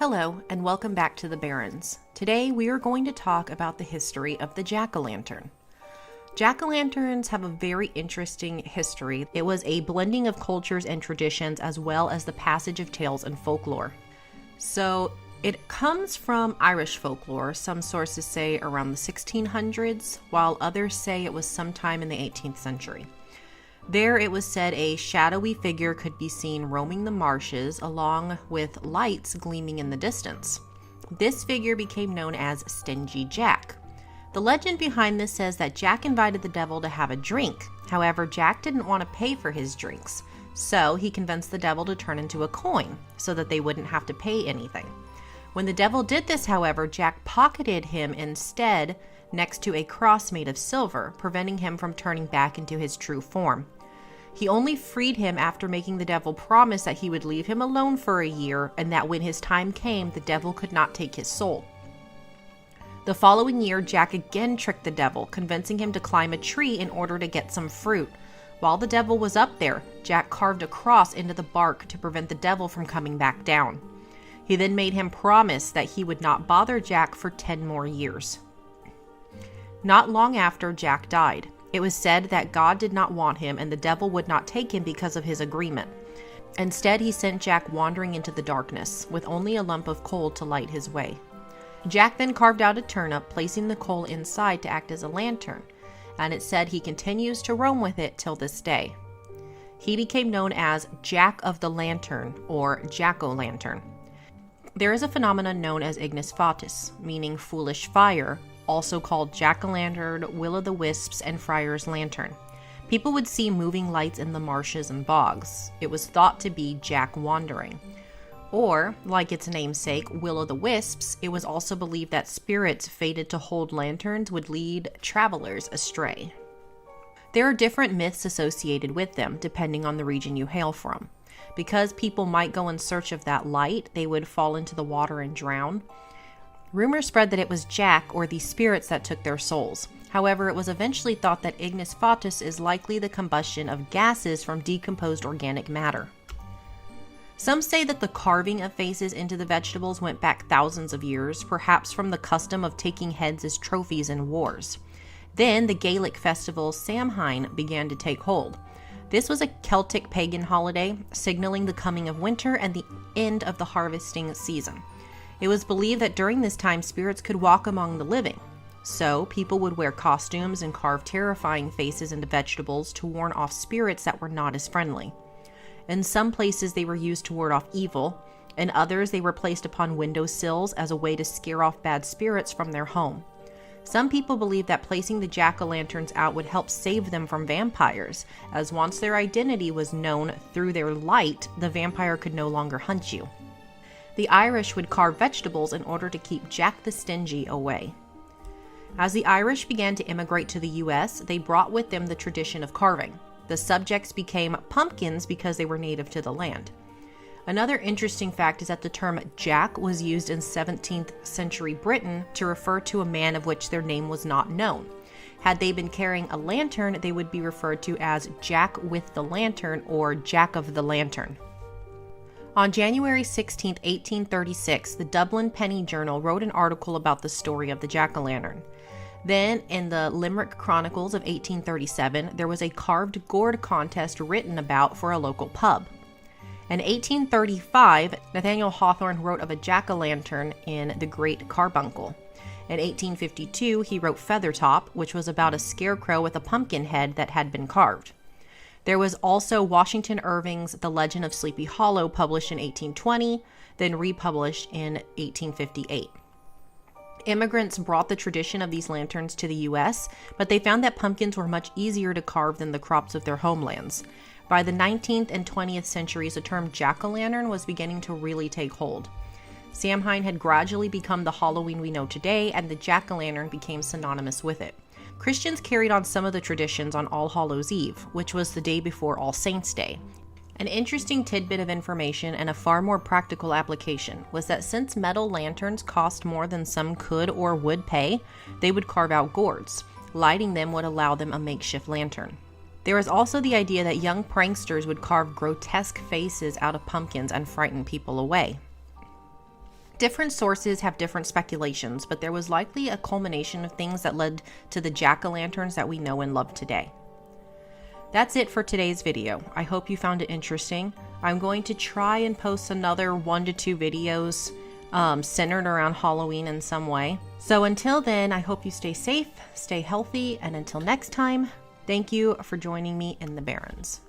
Hello, and welcome back to the Barrens. Today we are going to talk about the history of the jack-o'-lantern. Jack-o'-lanterns have a very interesting history. It was a blending of cultures and traditions as well as the passage of tales and folklore. So it comes from Irish folklore. Some sources say around the 1600s, while others say it was sometime in the 18th century. There it was said a shadowy figure could be seen roaming the marshes along with lights gleaming in the distance. This figure became known as Stingy Jack. The legend behind this says that Jack invited the devil to have a drink. However, Jack didn't want to pay for his drinks, so he convinced the devil to turn into a coin so that they wouldn't have to pay anything. When the devil did this, however, Jack pocketed him instead next to a cross made of silver, preventing him from turning back into his true form. He only freed him after making the devil promise that he would leave him alone for a year and that when his time came, the devil could not take his soul. The following year, Jack again tricked the devil, convincing him to climb a tree in order to get some fruit. While the devil was up there, Jack carved a cross into the bark to prevent the devil from coming back down. He then made him promise that he would not bother Jack for 10 more years. Not long after, Jack died. It was said that God did not want him and the devil would not take him because of his agreement. Instead, he sent Jack wandering into the darkness, with only a lump of coal to light his way. Jack then carved out a turnip, placing the coal inside to act as a lantern, and it said he continues to roam with it till this day. He became known as Jack of the Lantern, or Jack-o'-lantern. There is a phenomenon known as ignis fatuus, meaning foolish fire, also called jack-o'-lantern, will-o'-the-wisps, and friar's lantern. People would see moving lights in the marshes and bogs. It was thought to be Jack wandering. Or, like its namesake, will-o'-the-wisps, it was also believed that spirits fated to hold lanterns would lead travelers astray. There are different myths associated with them, depending on the region you hail from. Because people might go in search of that light, they would fall into the water and drown. Rumors spread that it was Jack or the spirits that took their souls. However, it was eventually thought that ignis fatuus is likely the combustion of gases from decomposed organic matter. Some say that the carving of faces into the vegetables went back thousands of years, perhaps from the custom of taking heads as trophies in wars. Then the Gaelic festival Samhain began to take hold. This was a Celtic pagan holiday, signaling the coming of winter and the end of the harvesting season. It was believed that during this time spirits could walk among the living. So people would wear costumes and carve terrifying faces into vegetables to warn off spirits that were not as friendly. In some places they were used to ward off evil. In others they were placed upon windowsills as a way to scare off bad spirits from their home. Some people believe that placing the jack-o'-lanterns out would help save them from vampires, as once their identity was known through their light, the vampire could no longer hunt you. The Irish would carve vegetables in order to keep Jack the Stingy away. As the Irish began to immigrate to the U.S., they brought with them the tradition of carving. The subjects became pumpkins because they were native to the land. Another interesting fact is that the term Jack was used in 17th century Britain to refer to a man of which their name was not known. Had they been carrying a lantern, they would be referred to as Jack with the Lantern or Jack of the Lantern. On January 16, 1836, the Dublin Penny Journal wrote an article about the story of the jack-o'-lantern. Then, in the Limerick Chronicles of 1837, there was a carved gourd contest written about for a local pub. In 1835, Nathaniel Hawthorne wrote of a jack-o'-lantern in The Great Carbuncle. In 1852, he wrote Feathertop, which was about a scarecrow with a pumpkin head that had been carved. There was also Washington Irving's The Legend of Sleepy Hollow, published in 1820, then republished in 1858. Immigrants brought the tradition of these lanterns to the U.S., but they found that pumpkins were much easier to carve than the crops of their homelands. By the 19th and 20th centuries, the term jack-o'-lantern was beginning to really take hold. Samhain had gradually become the Halloween we know today, and the jack-o'-lantern became synonymous with it. Christians carried on some of the traditions on All Hallows' Eve, which was the day before All Saints' Day. An interesting tidbit of information and a far more practical application was that since metal lanterns cost more than some could or would pay, they would carve out gourds. Lighting them would allow them a makeshift lantern. There was also the idea that young pranksters would carve grotesque faces out of pumpkins and frighten people away. Different sources have different speculations, but there was likely a culmination of things that led to the jack-o'-lanterns that we know and love today. That's it for today's video. I hope you found it interesting. I'm going to try and post another 1 to 2 videos centered around Halloween in some way. So until then, I hope you stay safe, stay healthy, and until next time, thank you for joining me in the Barrens.